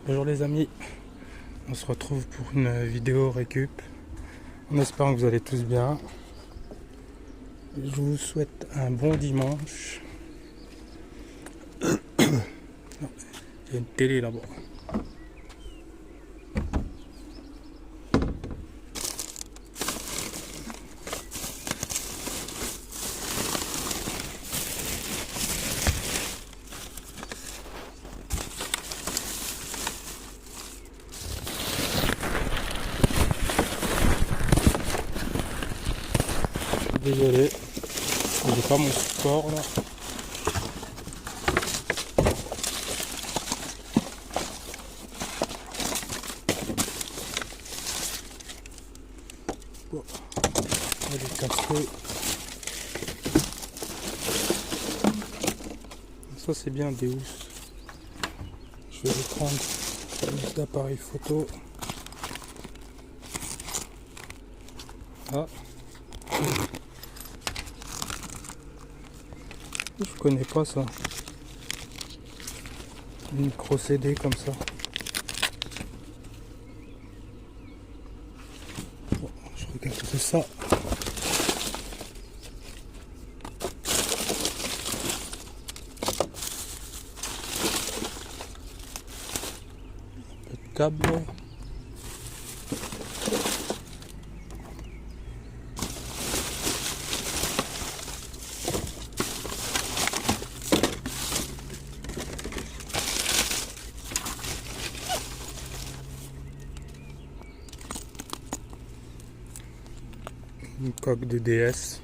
Bonjour les amis, on se retrouve pour une vidéo récup en espérant que vous allez tous bien. Je vous souhaite un bon dimanche. Il y a une télé là-bas. Désolé, j'ai pas mon support là. Bon, on va les casser. Ça c'est bien des housses. Je vais les prendre avec l'appareil photo. Ah. Je connais pas ça. Une micro CD comme ça. Bon, je regarde ça. Un peu de câble. Une coque de DS.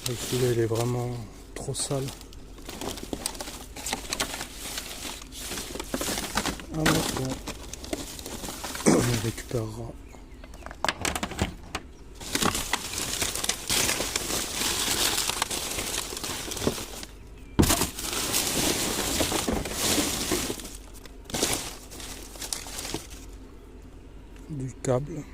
Le filet il est vraiment trop sale. Ah non, c'est bon. On récupérera. Du câble.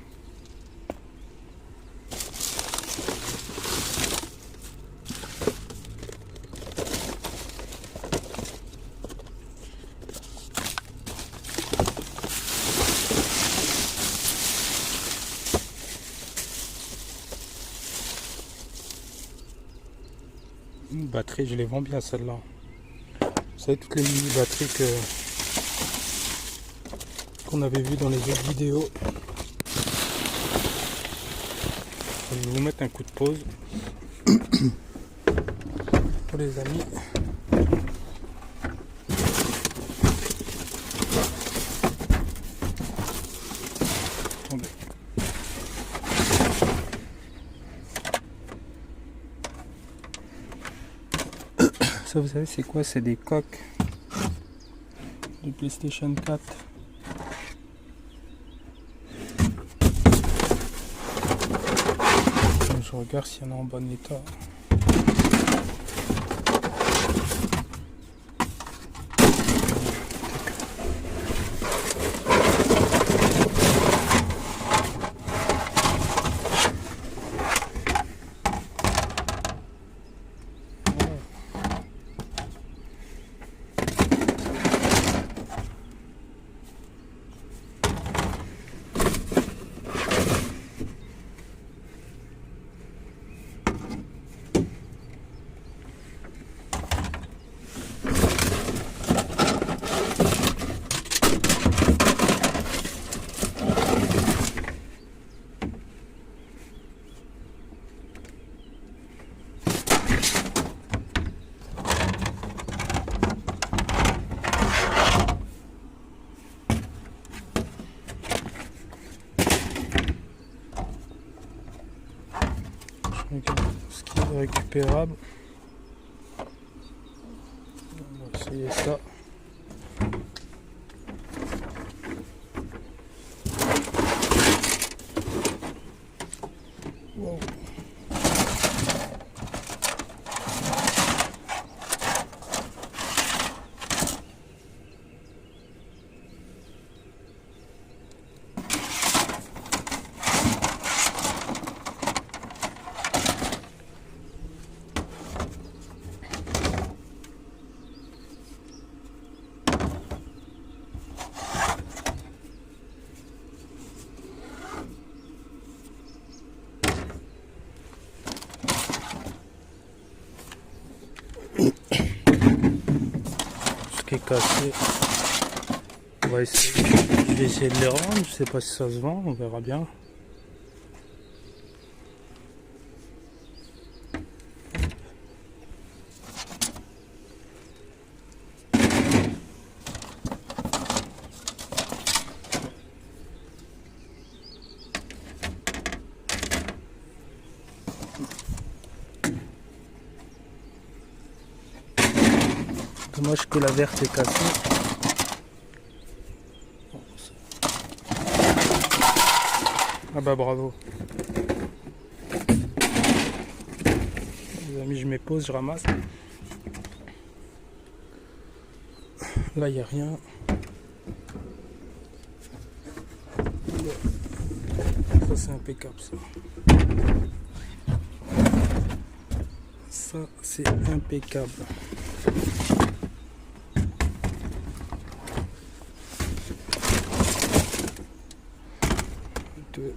Une batterie, je les vends bien celle-là. Vous savez, toutes les mini batteries qu'on avait vues dans les autres vidéos. Je vais vous mettre un coup de pause pour les amis. Attendez. Ça, vous savez, c'est quoi? C'est des coques de PlayStation 4. Je regarde s'il y en a en bon état. Ce qui est récupérable. On va essayer ça. Wow. cassés. On va essayer. Je vais essayer de les rendre. Je sais pas si ça se vend. On verra bien. Dommage que la verte est cassée. Ah bah bravo. Les amis, je m'épose, je ramasse. Là, il n'y a rien. Ça, c'est impeccable, ça. Ça, c'est impeccable. De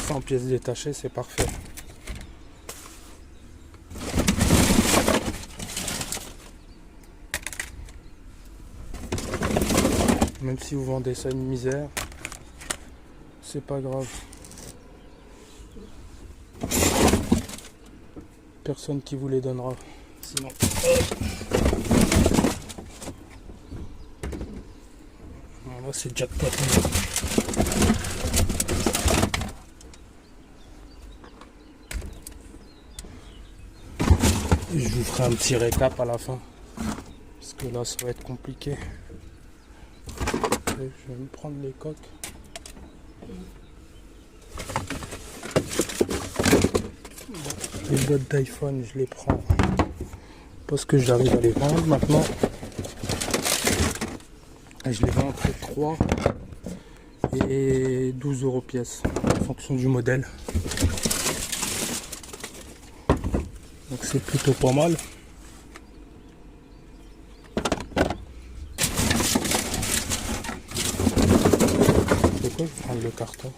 100 pièces détachées, c'est parfait. Même si vous vendez ça une misère, c'est pas grave. Personne qui vous les donnera. Sinon. Voilà, c'est jackpot. Je vous ferai un petit récap à la fin. Parce que là, ça va être compliqué. Je vais me prendre les coques. Les boîtes d'iPhone, je les prends parce que j'arrive à les vendre maintenant. Et je les vends entre 3 et 12 € pièce en fonction du modèle. Donc c'est plutôt pas mal. C'est quoi, je vais prendre le carton.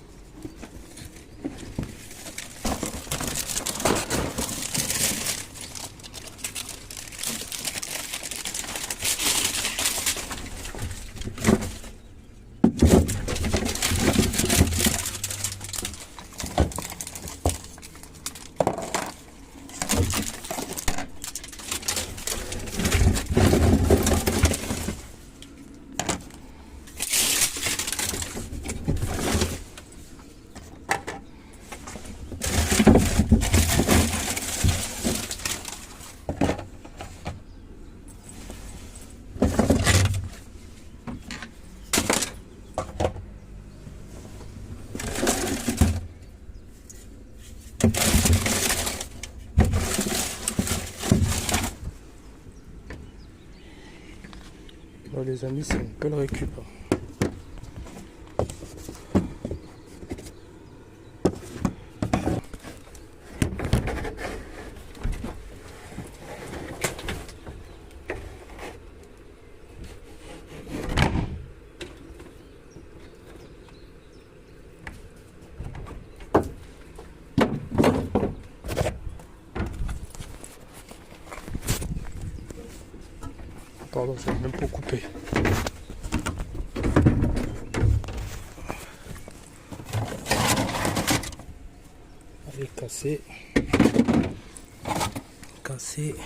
Bon, les amis, c'est une belle récup. Pardon, je vais même pas couper. Allez, casser. Casser.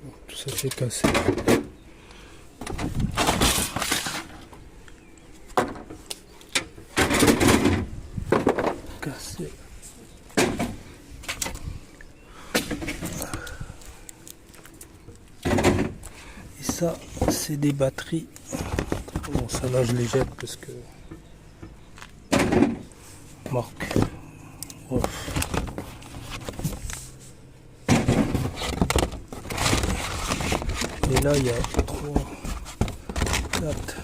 Bon, tout ça c'est cassé. Cassé. Ça, c'est des batteries. Bon, ça là, je les jette parce que marque. Oh. Et là, il y a 3, 4,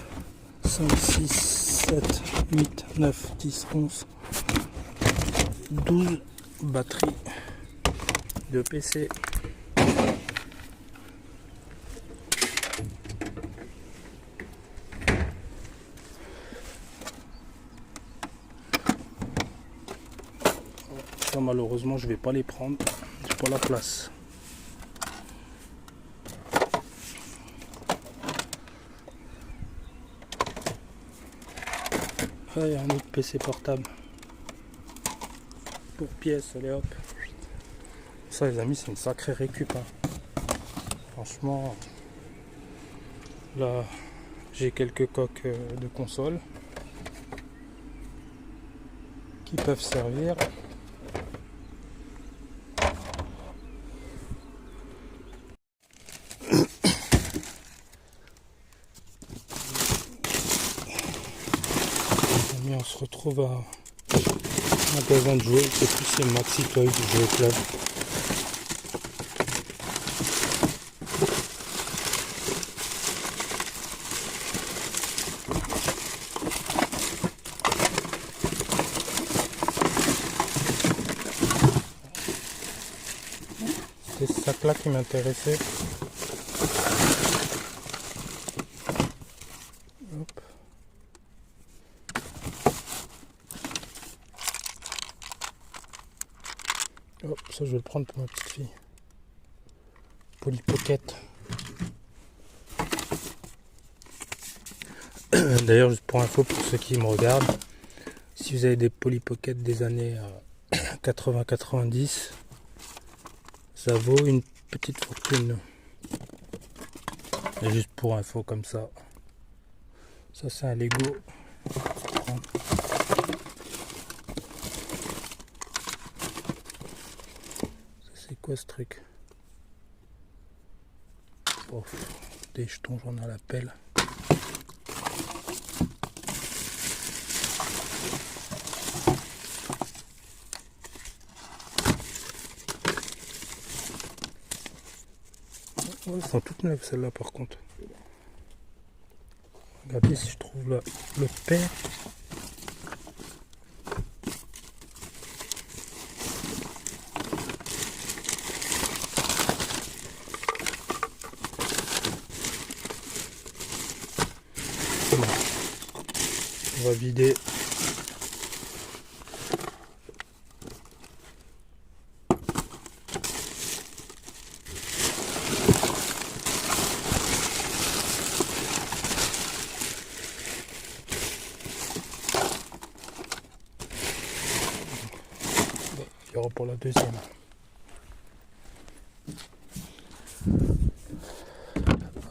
5, 6, 7, 8, 9, 10, 11, 12 batteries de PC. malheureusement je vais pas les prendre, j'ai pas la place. Ah, il y a un autre PC portable pour pièces, allez hop. Ça les amis, c'est une sacrée récup hein. Franchement là j'ai quelques coques de console qui peuvent servir. On se retrouve à un magasin de jouets, je sais plus si c'est Maxi Toys ou Jouet Club. C'était ce sac là qui m'intéressait. Hop. Hop, ça je vais le prendre pour ma petite fille. Polly Pocket. D'ailleurs, juste pour info pour ceux qui me regardent, si vous avez des Polly Pocket des années 80-90, ça vaut une petite fortune. Et juste pour info comme ça. Ça c'est un Lego. C'est quoi ce truc? Oh, des jetons, j'en ai à la pelle. Oh, elles sont toutes neuves celles-là par contre. Regardez si je trouve le père. On va vider. Il y aura pour la deuxième.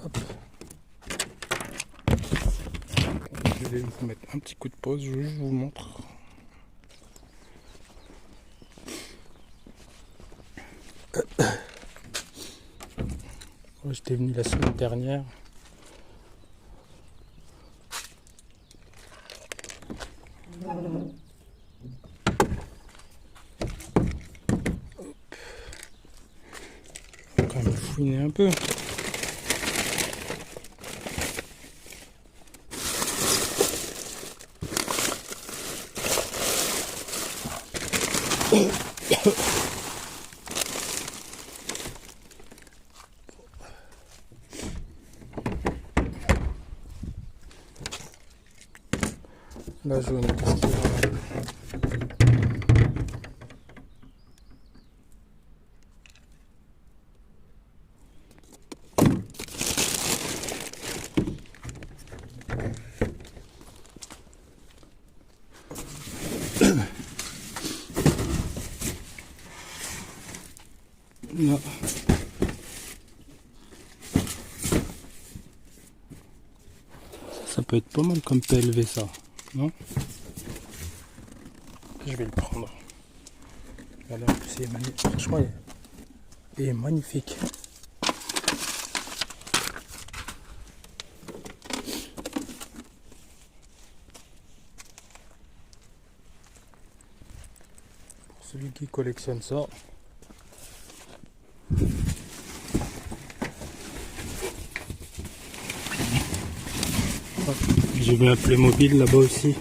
Hop. Je vais vous mettre un petit coup de pause, je vous montre. J'étais venu la semaine dernière. On va quand même fouiner un peu. La jaune, qu'est-ce qu'il y a? Non. Ça peut être pas mal comme PLV ça, non? Je vais le prendre. Regardez, en plus il est magnifique. Franchement, il est magnifique. Pour celui qui collectionne ça. J'ai vu un Playmobil là-bas aussi.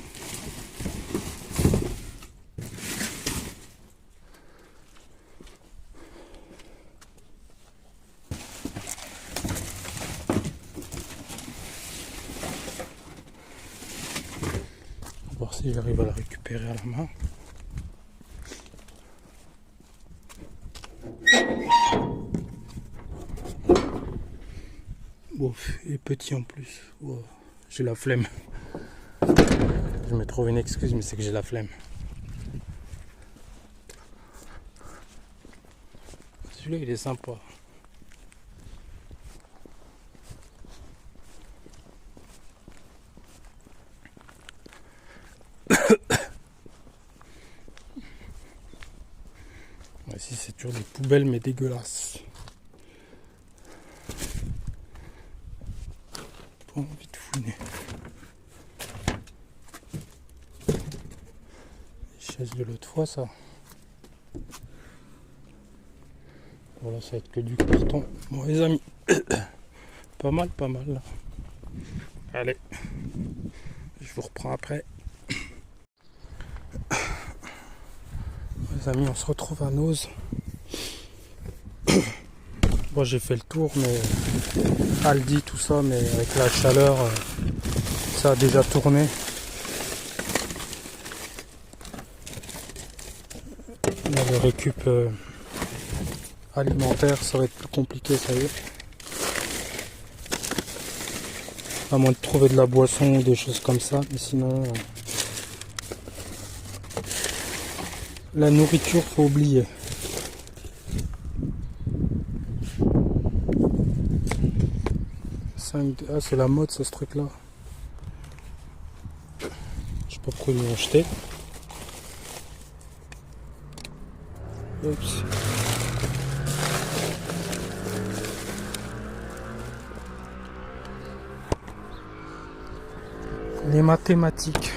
On va voir si j'arrive à la récupérer à la main. Ouf, et petit en plus. Wow, j'ai la flemme. Je me trouve une excuse, mais c'est que j'ai la flemme. Celui-là, il est sympa. Ici, c'est toujours des poubelles, mais dégueulasses. Pas envie de fouiner. Les chaises de l'autre fois, ça. Voilà, ça va être que du carton. Bon, les amis, pas mal, pas mal. Allez, je vous reprends après. Les amis, on se retrouve à Noz. Bon, j'ai fait le tour, mais Aldi, tout ça, mais avec la chaleur, ça a déjà tourné. Là, le récup alimentaire, ça va être plus compliqué, ça y est. À moins de trouver de la boisson ou des choses comme ça, mais sinon, la nourriture, faut oublier. Ah, c'est la mode, ça, ce truc-là. Je sais pas pourquoi ils l'ont acheté. Oups. Les mathématiques.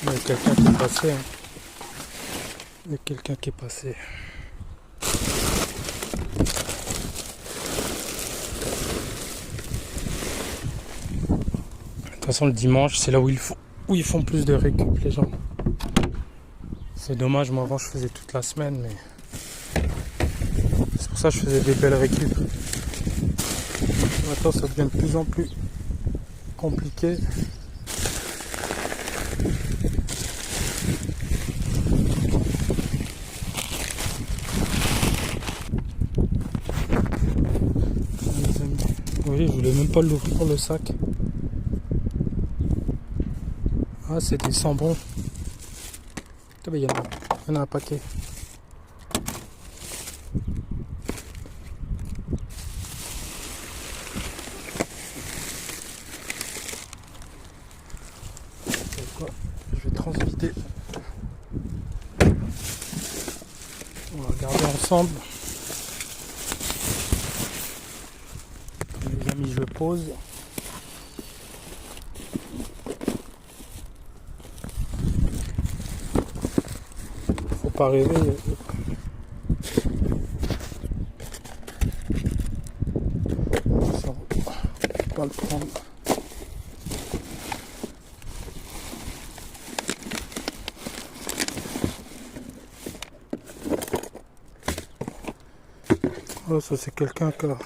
Il y a quelqu'un qui est passé. Hein. Il y a quelqu'un qui est passé. De toute façon, le dimanche, c'est là où ils font plus de récup, les gens. C'est dommage, moi avant je faisais toute la semaine, mais c'est pour ça que je faisais des belles récup. Maintenant, ça devient de plus en plus compliqué. Oui, je voulais même pas l'ouvrir le sac. Ah, c'est des sambons. Il y en a un paquet. Je vais transvider. On va regarder ensemble. Les amis, je pose. Faut pas rêver. Ça, on va pas le prendre. Oh, ça c'est quelqu'un qui a...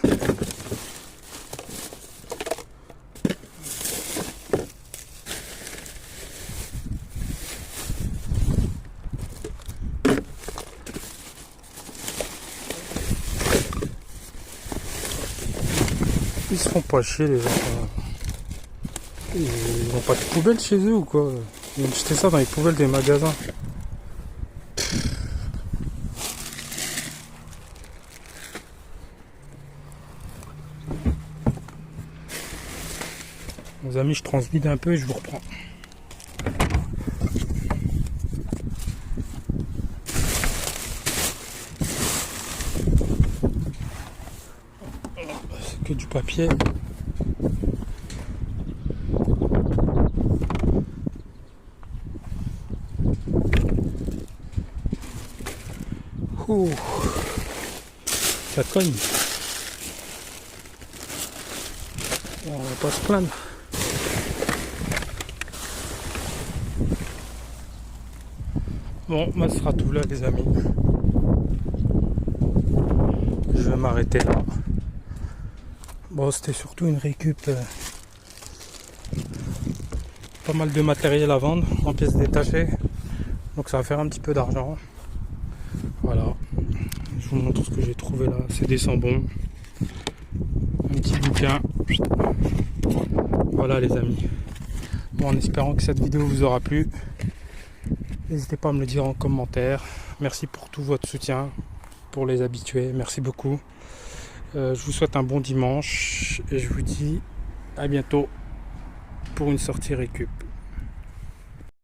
Ils se font pas chier les gens. Ils n'ont pas de poubelle chez eux ou quoi? Ils ont jeté ça dans les poubelles des magasins. Les amis, je transvide un peu et je vous reprends. C'est que du papier. Ouh, ça cogne. On va pas se plaindre. Bon, bah, ce sera tout là les amis. Je vais m'arrêter là. Bon, c'était surtout une récup. Pas mal de matériel à vendre en pièces détachées. Donc ça va faire un petit peu d'argent. Voilà. Je vous montre ce que j'ai trouvé là. C'est des sambons. Un petit bouquin. Voilà les amis. Bon, en espérant que cette vidéo vous aura plu. N'hésitez pas à me le dire en commentaire. Merci pour tout votre soutien. Pour les habitués. Merci beaucoup. Je vous souhaite un bon dimanche. Et je vous dis à bientôt pour une sortie récup.